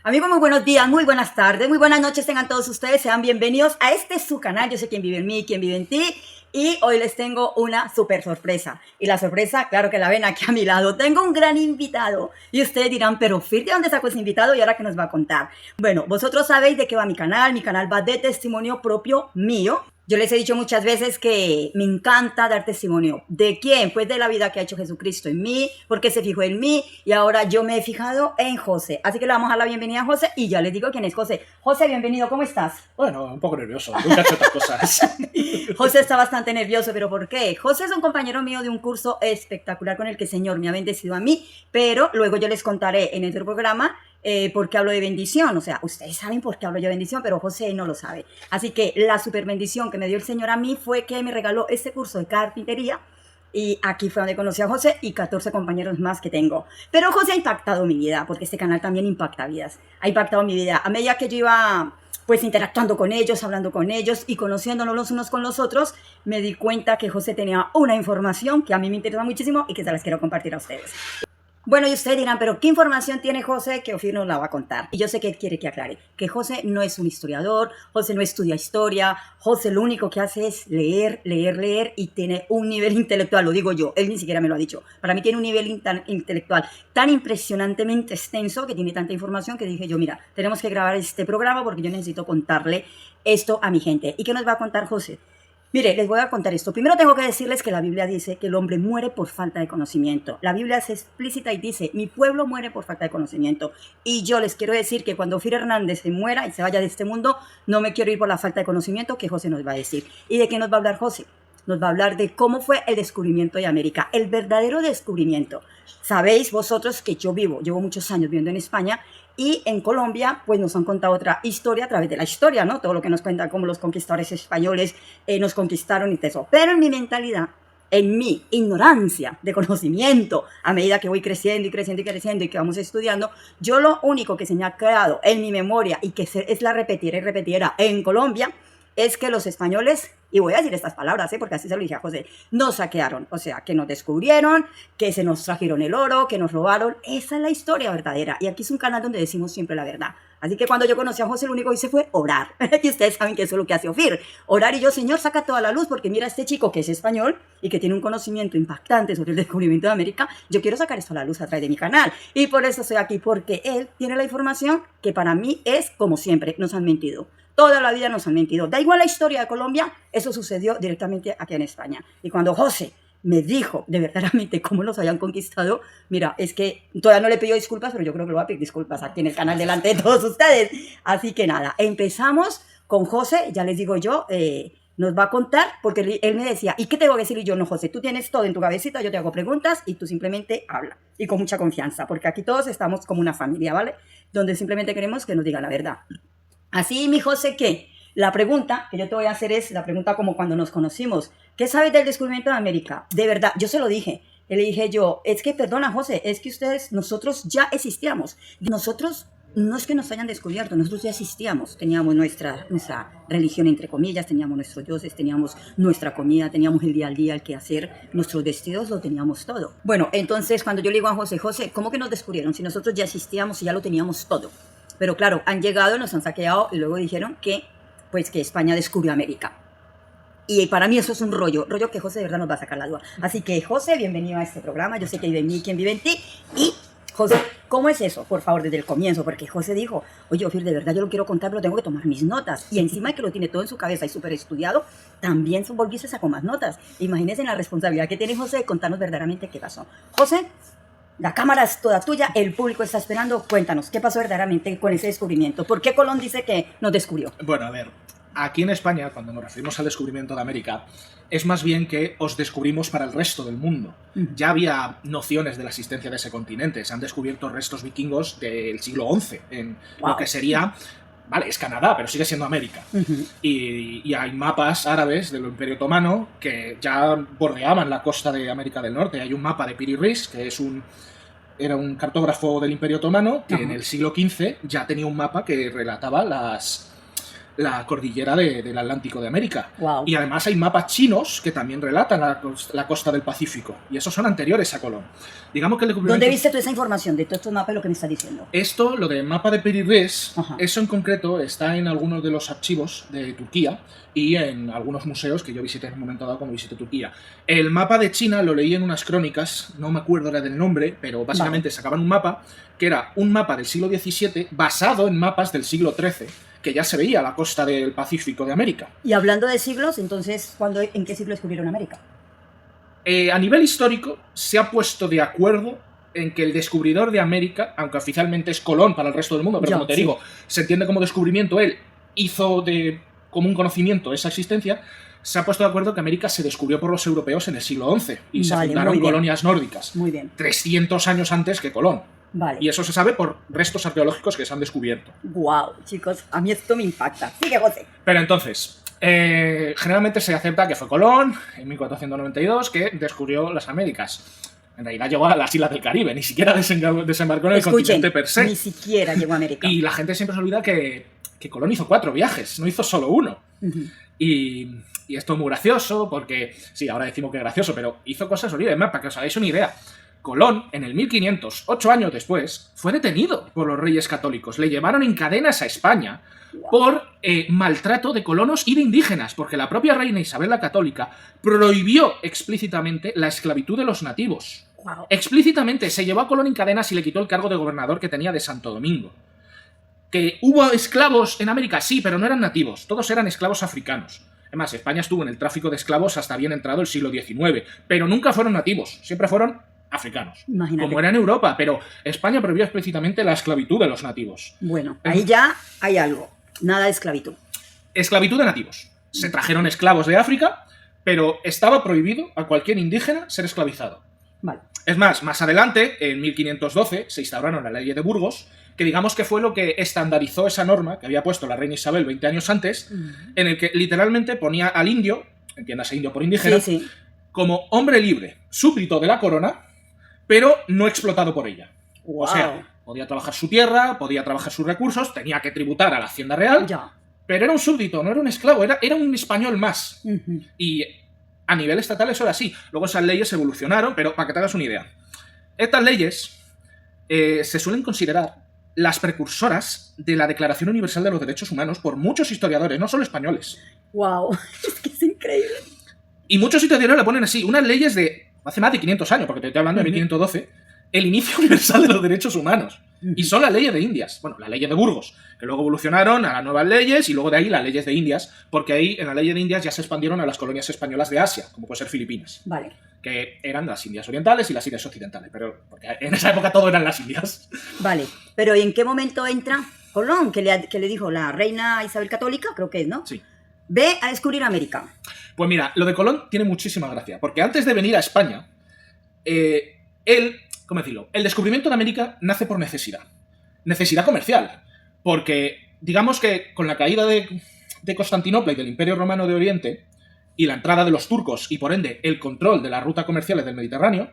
Amigos, muy buenos días, muy buenas tardes, muy buenas noches tengan todos ustedes, sean bienvenidos a este su canal, yo sé quién vive en mí, quién vive en ti, y hoy les tengo una súper sorpresa, y la sorpresa, claro que la ven aquí a mi lado, tengo un gran invitado, y ustedes dirán, pero Fir, ¿de dónde sacó ese invitado y ahora qué nos va a contar? Bueno, vosotros sabéis de qué va mi canal va de testimonio propio mío. Yo les he dicho muchas veces que me encanta dar testimonio. ¿De quién? Pues de la vida que ha hecho Jesucristo en mí, porque se fijó en mí y ahora yo me he fijado en José. Así que le vamos a dar la bienvenida a José y ya les digo quién es José. José, bienvenido, ¿cómo estás? Bueno, un poco nervioso, nunca he hecho estas cosas. José está bastante nervioso, ¿pero por qué? José es un compañero mío de un curso espectacular con el que el Señor me ha bendecido a mí, pero luego yo les contaré en este programa por qué hablo de bendición. O sea, ustedes saben por qué hablo yo de bendición, pero José no lo sabe. Así que la super bendición que me dio el Señor a mí fue que me regaló este curso de carpintería. Y aquí fue donde conocí a José y 14 compañeros más que tengo. Pero José ha impactado mi vida, porque este canal también impacta vidas. Ha impactado mi vida. A medida que yo iba pues interactuando con ellos, hablando con ellos y conociéndonos los unos con los otros, me di cuenta que José tenía una información que a mí me interesa muchísimo y que se las quiero compartir a ustedes. Bueno, y ustedes dirán, pero ¿qué información tiene José que Ofir nos la va a contar? Y yo sé que él quiere que aclare que José no es un historiador, José no estudia historia, José lo único que hace es leer, leer, leer y tiene un nivel intelectual, lo digo yo, él ni siquiera me lo ha dicho. Para mí tiene un nivel intelectual tan impresionantemente extenso que tiene tanta información que dije yo, mira, tenemos que grabar este programa porque yo necesito contarle esto a mi gente. ¿Y qué nos va a contar José? Mire, les voy a contar esto. Primero tengo que decirles que la Biblia dice que el hombre muere por falta de conocimiento. La Biblia es explícita y dice, mi pueblo muere por falta de conocimiento. Y yo les quiero decir que cuando Fir Hernández se muera y se vaya de este mundo, no me quiero ir por la falta de conocimiento que José nos va a decir. ¿Y de qué nos va a hablar José? Nos va a hablar de cómo fue el descubrimiento de América, el verdadero descubrimiento. Sabéis vosotros que yo llevo muchos años viviendo en España y en Colombia pues nos han contado otra historia a través de la historia, ¿no? Todo lo que nos cuentan como los conquistadores españoles nos conquistaron y eso. Pero en mi mentalidad, en mi ignorancia de conocimiento, a medida que voy creciendo y creciendo y creciendo y que vamos estudiando, yo lo único que se me ha quedado en mi memoria y que es la repetida y repetida en Colombia, es que los españoles, y voy a decir estas palabras, porque así se lo dije a José, nos saquearon, o sea, que nos descubrieron, que se nos trajeron el oro, que nos robaron. Esa es la historia verdadera, y aquí es un canal donde decimos siempre la verdad. Así que cuando yo conocí a José, lo único que hice fue orar, y ustedes saben que eso es lo que hace Ofir, orar, y yo, Señor, saca toda la luz, porque mira, este chico que es español, y que tiene un conocimiento impactante sobre el descubrimiento de América, yo quiero sacar esto a la luz a través de mi canal, y por eso estoy aquí, porque él tiene la información que para mí es, como siempre, nos han mentido. Toda la vida nos han mentido. Da igual la historia de Colombia, eso sucedió directamente aquí en España. Y cuando José me dijo de verdaderamente cómo nos habían conquistado, mira, es que todavía no le pidió disculpas, pero yo creo que lo voy a pedir disculpas aquí en el canal delante de todos ustedes. Así que nada, empezamos con José, ya les digo yo, nos va a contar, porque él me decía, ¿y qué tengo que decir? Y yo, no, José, tú tienes todo en tu cabecita, yo te hago preguntas y tú simplemente habla. Y con mucha confianza, porque aquí todos estamos como una familia, ¿vale? Donde simplemente queremos que nos digan la verdad. Así, mi José, que la pregunta que yo te voy a hacer es la pregunta como cuando nos conocimos. ¿Qué sabes del descubrimiento de América? De verdad, yo se lo dije. Le dije yo, es que, perdona, José, es que nosotros ya existíamos. Nosotros no es que nos hayan descubierto, nosotros ya existíamos. Teníamos nuestra religión, entre comillas, teníamos nuestros dioses, teníamos nuestra comida, teníamos el día al día, el que hacer, nuestros vestidos, lo teníamos todo. Bueno, entonces cuando yo le digo a José, José, ¿cómo que nos descubrieron si nosotros ya existíamos y ya lo teníamos todo? Pero claro, han llegado, nos han saqueado y luego dijeron que España descubrió América. Y para mí eso es un rollo que José de verdad nos va a sacar la duda. Así que José, bienvenido a este programa. Yo sé que vive en mí, quien vive en ti. Y José, ¿cómo es eso? Por favor, desde el comienzo, porque José dijo, oye, Ofir, de verdad yo lo quiero contar, pero tengo que tomar mis notas. Y encima de que lo tiene todo en su cabeza y súper estudiado, también volviese a sacar más notas. Imagínense la responsabilidad que tiene José de contarnos verdaderamente qué pasó. José, la cámara es toda tuya, el público está esperando. Cuéntanos, ¿qué pasó verdaderamente con ese descubrimiento? ¿Por qué Colón dice que nos descubrió? Bueno, a ver, aquí en España, cuando nos referimos al descubrimiento de América, es más bien que os descubrimos para el resto del mundo. Ya había nociones de la existencia de ese continente. Se han descubierto restos vikingos del siglo XI en lo que sería... Vale, es Canadá, pero sigue siendo América. Y hay mapas árabes del Imperio Otomano que ya bordeaban la costa de América del Norte. Hay un mapa de Piri Reis, que era un cartógrafo del Imperio Otomano, que en el siglo XV ya tenía un mapa que relataba la cordillera del Atlántico de América. Wow. Y además hay mapas chinos que también relatan la costa del Pacífico. Y esos son anteriores a Colón. Digamos que el descubrimiento... ¿Dónde viste tú esa información de todos estos mapas, lo que me estás diciendo? Esto, lo del mapa de Piri-Reis, Ajá. eso en concreto está en algunos de los archivos de Turquía y en algunos museos que yo visité en un momento dado cuando visité Turquía. El mapa de China lo leí en unas crónicas, no me acuerdo era del nombre, pero básicamente sacaban un mapa que era un mapa del siglo XVII basado en mapas del siglo XIII, que ya se veía la costa del Pacífico de América. Y hablando de siglos, entonces, ¿en qué siglo descubrieron América? A nivel histórico, se ha puesto de acuerdo en que el descubridor de América, aunque oficialmente es Colón para el resto del mundo, pero como te digo, se entiende como descubrimiento, él hizo de común conocimiento esa existencia, se ha puesto de acuerdo que América se descubrió por los europeos en el siglo XI y se fundaron colonias nórdicas. Muy bien. 300 años antes que Colón. Vale. Y eso se sabe por restos arqueológicos que se han descubierto. Wow, chicos, a mí esto me impacta. Sigue, José. Pero entonces, generalmente se acepta que fue Colón, en 1492, que descubrió las Américas. En realidad llegó a las islas del Caribe, ni siquiera desembarcó en el continente per se. Ni siquiera llegó a América. Y la gente siempre se olvida que Colón hizo 4 viajes, no hizo solo uno. Y esto es muy gracioso, porque, sí, ahora decimos que es gracioso, pero hizo cosas horribles. Para que os hagáis una idea, Colón, en el 1500, 8 años después, fue detenido por los reyes católicos. Le llevaron en cadenas a España por maltrato de colonos y de indígenas, porque la propia reina Isabel la Católica prohibió explícitamente la esclavitud de los nativos. Wow. Explícitamente se llevó a Colón en cadenas y le quitó el cargo de gobernador que tenía de Santo Domingo. ¿Que hubo esclavos en América? Sí, pero no eran nativos, todos eran esclavos africanos. Además, España estuvo en el tráfico de esclavos hasta bien entrado el siglo XIX, pero nunca fueron nativos, siempre fueron africanos. Imagínate. Como era en Europa, pero España prohibió explícitamente la esclavitud de los nativos. Bueno, ahí ya hay algo. Nada de esclavitud. Esclavitud de nativos. Se trajeron esclavos de África, pero estaba prohibido a cualquier indígena ser esclavizado. Vale. Es más adelante, en 1512, se instauraron la ley de Burgos, que digamos que fue lo que estandarizó esa norma que había puesto la reina Isabel 20 años antes, en el que literalmente ponía al indio, entiéndase indio por indígena, como hombre libre, súbdito de la corona, pero no explotado por ella. Wow. O sea, podía trabajar su tierra, podía trabajar sus recursos, tenía que tributar a la hacienda real, pero era un súbdito, no era un esclavo, era un español más. Y a nivel estatal eso era así. Luego esas leyes evolucionaron, pero para que te hagas una idea. Estas leyes se suelen considerar las precursoras de la Declaración Universal de los Derechos Humanos por muchos historiadores, no solo españoles. Wow, es que es increíble. Y muchos historiadores le ponen así, unas leyes de hace más de 500 años, porque te estoy hablando de 1512, el inicio universal de los derechos humanos. Y son las leyes de Indias, bueno, las leyes de Burgos, que luego evolucionaron a las nuevas leyes y luego de ahí las leyes de Indias, porque ahí en la ley de Indias ya se expandieron a las colonias españolas de Asia, como puede ser Filipinas. Vale. Que eran las Indias orientales y las Indias occidentales, pero porque en esa época todo eran las Indias. Vale, pero ¿y en qué momento entra Colón? Que le dijo la reina Isabel Católica, creo que es, ¿no? Sí. Ve a descubrir América. Pues mira, lo de Colón tiene muchísima gracia, porque antes de venir a España, él, ¿cómo decirlo? El descubrimiento de América nace por necesidad. Necesidad comercial. Porque, digamos que con la caída de Constantinopla y del Imperio Romano de Oriente, y la entrada de los turcos, y por ende el control de las rutas comerciales del Mediterráneo,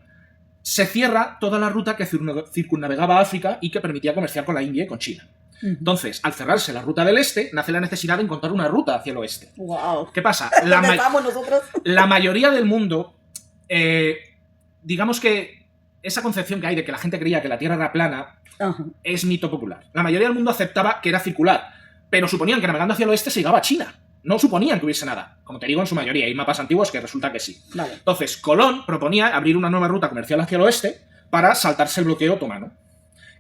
se cierra toda la ruta que circunnavegaba África y que permitía comerciar con la India y con China. Entonces, al cerrarse la ruta del este, nace la necesidad de encontrar una ruta hacia el oeste. Wow. ¿Qué pasa? ¿Dónde estamos nosotros? La mayoría del mundo, digamos que esa concepción que hay de que la gente creía que la Tierra era plana, es mito popular. La mayoría del mundo aceptaba que era circular, pero suponían que navegando hacia el oeste se llegaba a China. No suponían que hubiese nada. Como te digo, en su mayoría hay mapas antiguos que resulta que sí. Vale. Entonces, Colón proponía abrir una nueva ruta comercial hacia el oeste para saltarse el bloqueo otomano.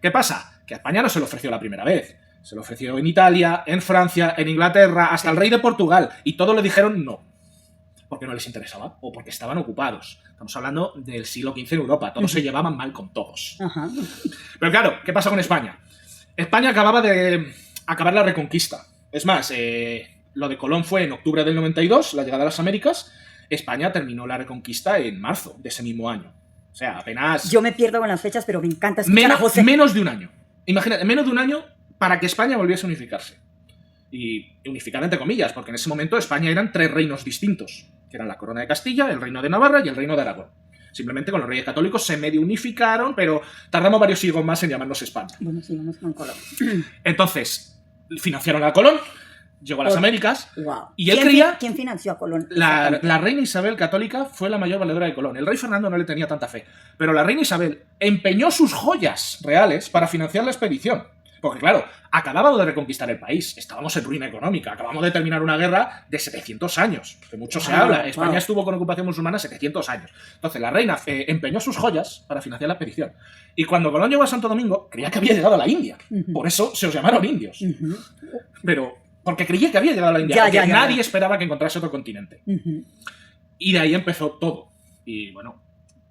¿Qué pasa? Que a España no se lo ofreció la primera vez. Se lo ofreció en Italia, en Francia, en Inglaterra, hasta el rey de Portugal. Y todos le dijeron no. Porque no les interesaba o porque estaban ocupados. Estamos hablando del siglo XV en Europa. Todos se llevaban mal con todos. Pero claro, ¿qué pasa con España? España acababa de acabar la Reconquista. Es más, lo de Colón fue en octubre del 92, la llegada a las Américas. España terminó la Reconquista en marzo de ese mismo año. O sea, apenas... Yo me pierdo con las fechas, pero me encanta escuchar a José. Menos de un año. Imagínate, menos de un año para que España volviese a unificarse. Y unificar entre comillas, porque en ese momento España eran 3 reinos distintos, que eran la Corona de Castilla, el Reino de Navarra y el Reino de Aragón. Simplemente con los reyes católicos se medio unificaron, pero tardamos varios siglos más en llamarnos España. Bueno, sigamos con Colón. Entonces, financiaron a Colón, llegó a las Américas Wow. y él creía... ¿Quién financió a Colón? La reina Isabel católica fue la mayor valedora de Colón. El rey Fernando no le tenía tanta fe, pero la reina Isabel empeñó sus joyas reales para financiar la expedición. Porque claro, acabábamos de reconquistar el país, estábamos en ruina económica, acabamos de terminar una guerra de 700 años, que mucho se habla. España estuvo con ocupación musulmana 700 años. Entonces la reina empeñó sus joyas para financiar la expedición. Y cuando Colón llegó a Santo Domingo, creía que había llegado a la India. Por eso se os llamaron indios. Pero porque creía que había llegado a la India, porque nadie esperaba que encontrase otro continente. Y de ahí empezó todo. Y bueno,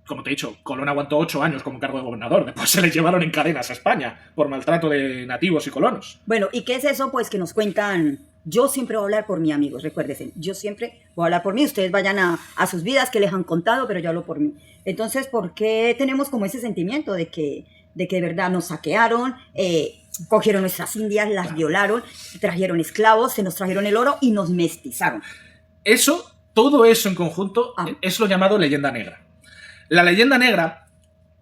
como te he dicho, Colón aguantó 8 años como cargo de gobernador. Después se le llevaron en cadenas a España por maltrato de nativos y colonos. Bueno, ¿y qué es eso? Pues que nos cuentan... Yo siempre voy a hablar por mí, amigos, recuérdense. Yo siempre voy a hablar por mí. Ustedes vayan a sus vidas que les han contado, pero yo hablo por mí. Entonces, ¿por qué tenemos como ese sentimiento de que de verdad nos saquearon, cogieron nuestras indias, las violaron, trajeron esclavos, se nos trajeron el oro y nos mestizaron? Todo eso en conjunto es lo llamado leyenda negra. La leyenda negra,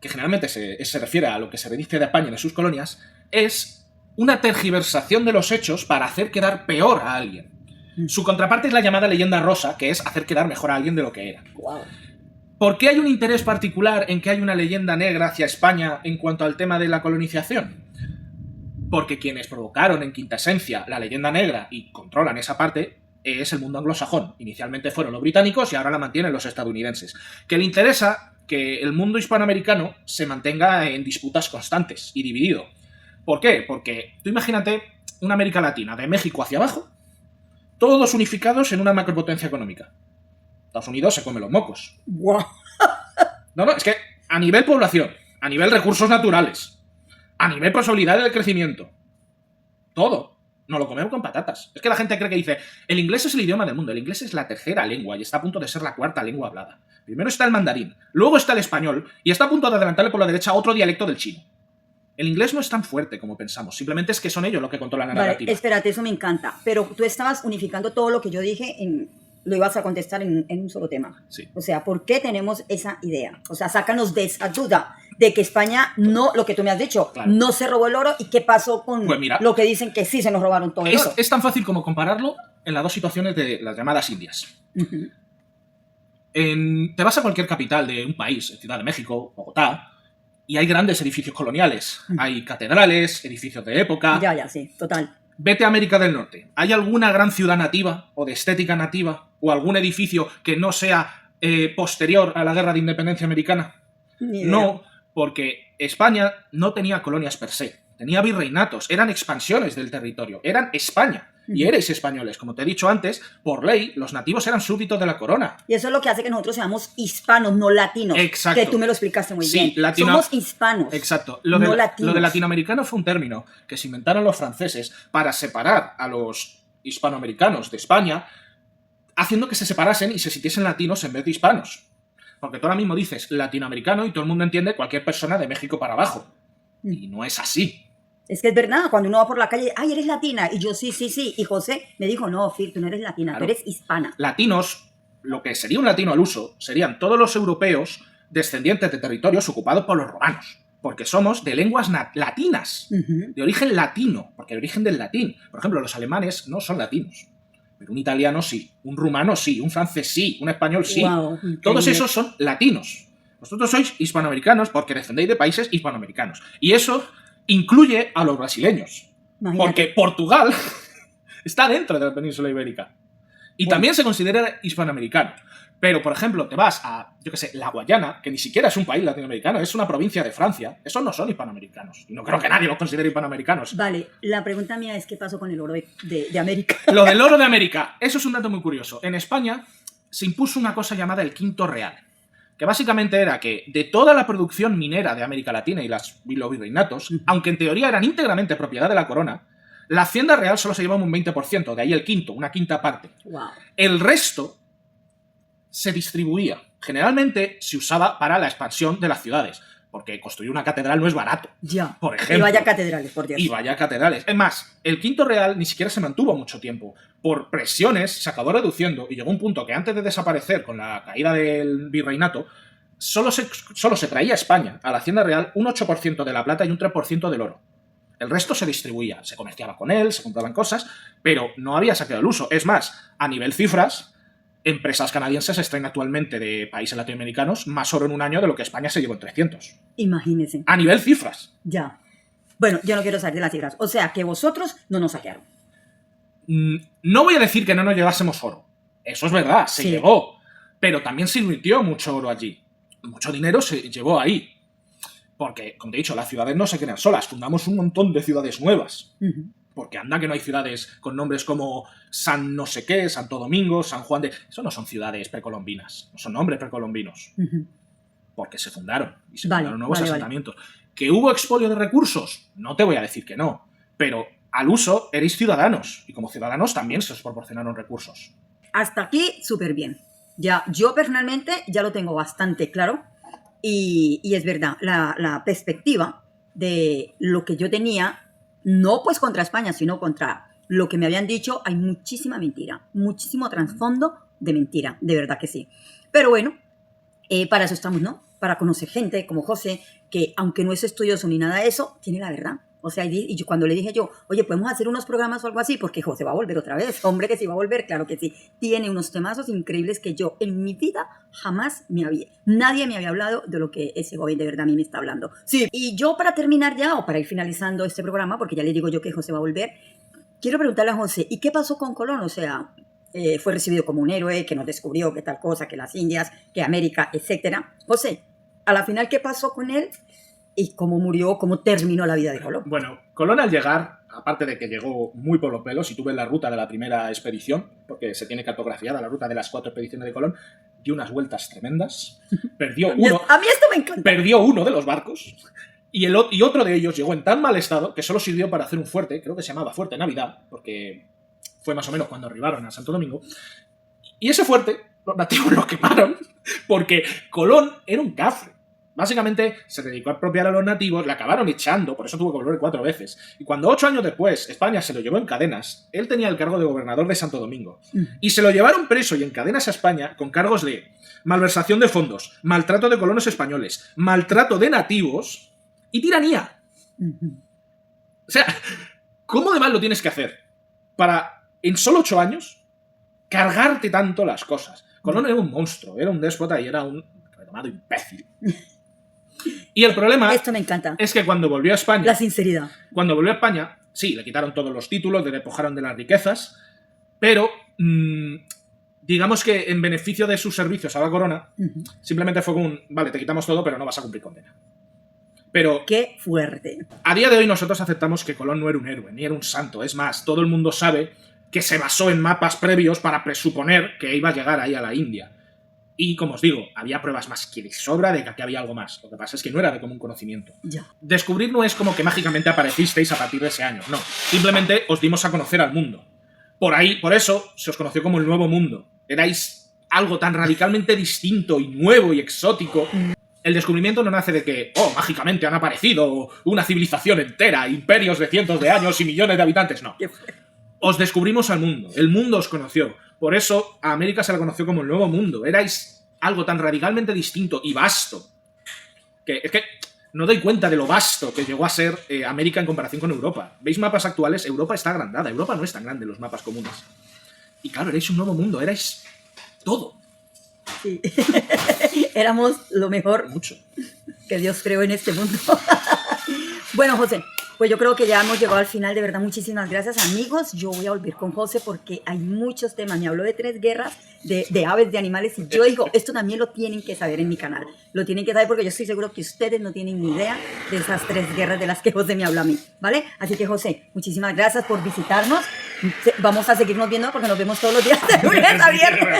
que generalmente se refiere a lo que se dice de España en sus colonias, es una tergiversación de los hechos para hacer quedar peor a alguien. Su contraparte es la llamada leyenda rosa, que es hacer quedar mejor a alguien de lo que era. Wow. ¿Por qué hay un interés particular en que hay una leyenda negra hacia España en cuanto al tema de la colonización? Porque quienes provocaron en quinta esencia la leyenda negra y controlan esa parte es el mundo anglosajón. Inicialmente fueron los británicos y ahora la mantienen los estadounidenses. Que le interesa que el mundo hispanoamericano se mantenga en disputas constantes y dividido. ¿Por qué? Porque tú imagínate una América Latina, de México hacia abajo, todos unificados en una macropotencia económica. Estados Unidos se come los mocos. Wow. No, es que a nivel población, a nivel recursos naturales, a nivel posibilidad de crecimiento, todo, nos lo comemos con patatas. Es que la gente cree que dice, el inglés es el idioma del mundo, el inglés es la tercera lengua y está a punto de ser la cuarta lengua hablada. Primero está el mandarín, luego está el español y está a punto de adelantarle por la derecha otro dialecto del chino. El inglés no es tan fuerte como pensamos, simplemente es que son ellos los que controlan la narrativa. Espérate, eso me encanta, pero tú estabas unificando todo lo que yo dije lo ibas a contestar en un solo tema. Sí. O sea, ¿por qué tenemos esa idea? O sea, sácanos de esa duda de que España no, lo que tú me has dicho, claro, no se robó el oro y qué pasó con lo que dicen que sí se nos robaron todo el oro. Es tan fácil como compararlo en las dos situaciones de las llamadas Indias. Te vas a cualquier capital de un país, Ciudad de México, Bogotá, y hay grandes edificios coloniales. Hay catedrales, edificios de época. Ya, sí, total. Vete a América del Norte. ¿Hay alguna gran ciudad nativa o de estética nativa o algún edificio que no sea posterior a la Guerra de Independencia Americana? No, porque España no tenía colonias per se. Tenía virreinatos, eran expansiones del territorio, eran España. Y erais españoles. Como te he dicho antes, por ley, los nativos eran súbditos de la corona. Y eso es lo que hace que nosotros seamos hispanos, no latinos. Exacto. Que tú me lo explicaste muy bien. Sí, somos hispanos. Exacto. No latinos. Lo de latinoamericano fue un término que se inventaron los franceses para separar a los hispanoamericanos de España, haciendo que se separasen y se sintiesen latinos en vez de hispanos. Porque tú ahora mismo dices latinoamericano y todo el mundo entiende cualquier persona de México para abajo. Y no es así. Es que es verdad, cuando uno va por la calle, ay, eres latina, y yo sí, y José me dijo, no, Phil, tú no eres latina, claro, tú eres hispana. Latinos, lo que sería un latino al uso, serían todos los europeos descendientes de territorios ocupados por los romanos, porque somos de lenguas latinas, de origen latino, porque el origen del latín. Por ejemplo, los alemanes no son latinos, pero un italiano sí, un rumano sí, un francés sí, un español sí. Wow, todos esos son latinos. Vosotros sois hispanoamericanos porque descendéis de países hispanoamericanos. Y eso incluye a los brasileños. Imagínate. Porque Portugal está dentro de la península ibérica. Y también se considera hispanoamericano. Pero, por ejemplo, te vas a, yo qué sé, la Guayana, que ni siquiera es un país latinoamericano, es una provincia de Francia. Esos no son hispanoamericanos. Y no creo que nadie los considere hispanoamericanos. Vale, la pregunta mía es, ¿qué pasó con el oro de América? Lo del oro de América, eso es un dato muy curioso. En España se impuso una cosa llamada el quinto real, que básicamente era que de toda la producción minera de América Latina y los virreinatos, aunque en teoría eran íntegramente propiedad de la corona, la hacienda real solo se llevaba un 20%, de ahí el quinto, una quinta parte. Wow. El resto se distribuía. Generalmente se usaba para la expansión de las ciudades, porque construir una catedral no es barato. Ya. Por ejemplo. Y vaya catedrales, por Dios. Y vaya catedrales. Es más, el quinto real ni siquiera se mantuvo mucho tiempo. Por presiones se acabó reduciendo y llegó un punto que antes de desaparecer con la caída del virreinato, solo se traía a España, a la hacienda real, un 8% de la plata y un 3% del oro. El resto se distribuía, se comerciaba con él, se compraban cosas, pero no había saqueo al uso. Es más, a nivel cifras, empresas canadienses extraen actualmente de países latinoamericanos más oro en un año de lo que España se llevó en 300. Imagínense. A nivel cifras. Ya. Bueno, yo no quiero saber de las cifras. O sea, que vosotros no nos saquearon. No voy a decir que no nos llevásemos oro. Eso es verdad, se llevó. Pero también se invirtió mucho oro allí. Mucho dinero se llevó ahí. Porque, como te he dicho, las ciudades no se crean solas. Fundamos un montón de ciudades nuevas. Porque anda que no hay ciudades con nombres como San no sé qué, Santo Domingo, San Juan de... Eso no son ciudades precolombinas. No son nombres precolombinos. Porque se fundaron. Y se fundaron nuevos asentamientos. ¿Que hubo expolio de recursos? No te voy a decir que no. Pero al uso erais ciudadanos. Y como ciudadanos también se os proporcionaron recursos. Hasta aquí, súper bien. Ya, yo personalmente ya lo tengo bastante claro. Y es verdad, la perspectiva de lo que yo tenía, no pues contra España, sino contra lo que me habían dicho, hay muchísima mentira, muchísimo trasfondo de mentira, de verdad que sí. Pero bueno, para eso estamos, ¿no? Para conocer gente como José, que aunque no es estudioso ni nada de eso, tiene la verdad. O sea, y yo, cuando le dije yo, oye, ¿podemos hacer unos programas o algo así? Porque José va a volver otra vez. Hombre, que sí va a volver, claro que sí. Tiene unos temazos increíbles que yo en mi vida jamás nadie me había hablado de lo que ese joven de verdad a mí me está hablando. Sí. Y yo, para terminar ya, o para ir finalizando este programa, porque ya le digo yo que José va a volver, quiero preguntarle a José, ¿y qué pasó con Colón? O sea, fue recibido como un héroe, que nos descubrió que tal cosa, que las Indias, que América, etcétera. José, a la final, ¿qué pasó con él? ¿Y cómo murió, cómo terminó la vida de Colón? Bueno, Colón al llegar, aparte de que llegó muy por los pelos, y tuve la ruta de la primera expedición, porque se tiene cartografiada la ruta de las 4 expediciones de Colón, dio unas vueltas tremendas, perdió uno... A mí esto me encanta. Perdió uno de los barcos, y otro de ellos llegó en tan mal estado que solo sirvió para hacer un fuerte, creo que se llamaba Fuerte Navidad, porque fue más o menos cuando arribaron a Santo Domingo, y ese fuerte, los nativos lo quemaron, porque Colón era un cafre. Básicamente se dedicó a expropiar a los nativos, le acabaron echando, por eso tuvo que volver 4 veces. Y cuando 8 años después España se lo llevó en cadenas, él tenía el cargo de gobernador de Santo Domingo. Y se lo llevaron preso y en cadenas a España con cargos de malversación de fondos, maltrato de colonos españoles, maltrato de nativos y tiranía. O sea, ¿cómo de mal lo tienes que hacer para, en solo 8 años, cargarte tanto las cosas? Colón era un monstruo, era un déspota y era un renomado imbécil. Y el problema esto me encanta. Es que cuando volvió a España... La sinceridad. Cuando volvió a España, sí, le quitaron todos los títulos, le despojaron de las riquezas, pero digamos que en beneficio de sus servicios a la corona, simplemente fue como un, vale, te quitamos todo, pero no vas a cumplir condena. Pero... ¡Qué fuerte! A día de hoy nosotros aceptamos que Colón no era un héroe, ni era un santo. Es más, todo el mundo sabe que se basó en mapas previos para presuponer que iba a llegar ahí a la India. Y, como os digo, había pruebas más que de sobra de que aquí había algo más. Lo que pasa es que no era de común conocimiento. Ya. Descubrir no es como que mágicamente aparecisteis a partir de ese año. No. Simplemente os dimos a conocer al mundo. Por eso se os conoció como el Nuevo Mundo. Erais algo tan radicalmente distinto y nuevo y exótico. El descubrimiento no nace de que, mágicamente han aparecido una civilización entera, imperios de cientos de años y millones de habitantes. No. Os descubrimos al mundo. El mundo os conoció. Por eso a América se la conoció como el Nuevo Mundo. Erais algo tan radicalmente distinto y vasto que es que no doy cuenta de lo vasto que llegó a ser América en comparación con Europa. ¿Veis mapas actuales? Europa está agrandada. Europa no es tan grande en los mapas comunes. Y claro, erais un nuevo mundo. Erais todo. Sí. Éramos lo mejor Mucho. Que Dios creó en este mundo. Bueno, José, pues yo creo que ya hemos llegado al final. De verdad, muchísimas gracias, amigos. Yo voy a volver con José porque hay muchos temas. Me habló de 3 guerras de aves, de animales, y yo digo, esto también lo tienen que saber en mi canal. Lo tienen que saber porque yo estoy seguro que ustedes no tienen ni idea de esas 3 guerras de las que José me habló a mí, ¿vale? Así que, José, muchísimas gracias por visitarnos. Vamos a seguirnos viendo porque nos vemos todos los días de lunes a viernes.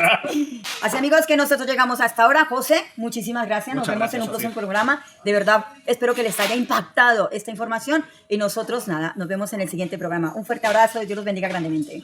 Así, amigos, que nosotros llegamos hasta ahora. José, muchísimas gracias. Nos vemos en un próximo programa. De verdad, espero que les haya impactado esta información y nosotros, nada, nos vemos en el siguiente programa. Un fuerte abrazo y Dios los bendiga grandemente.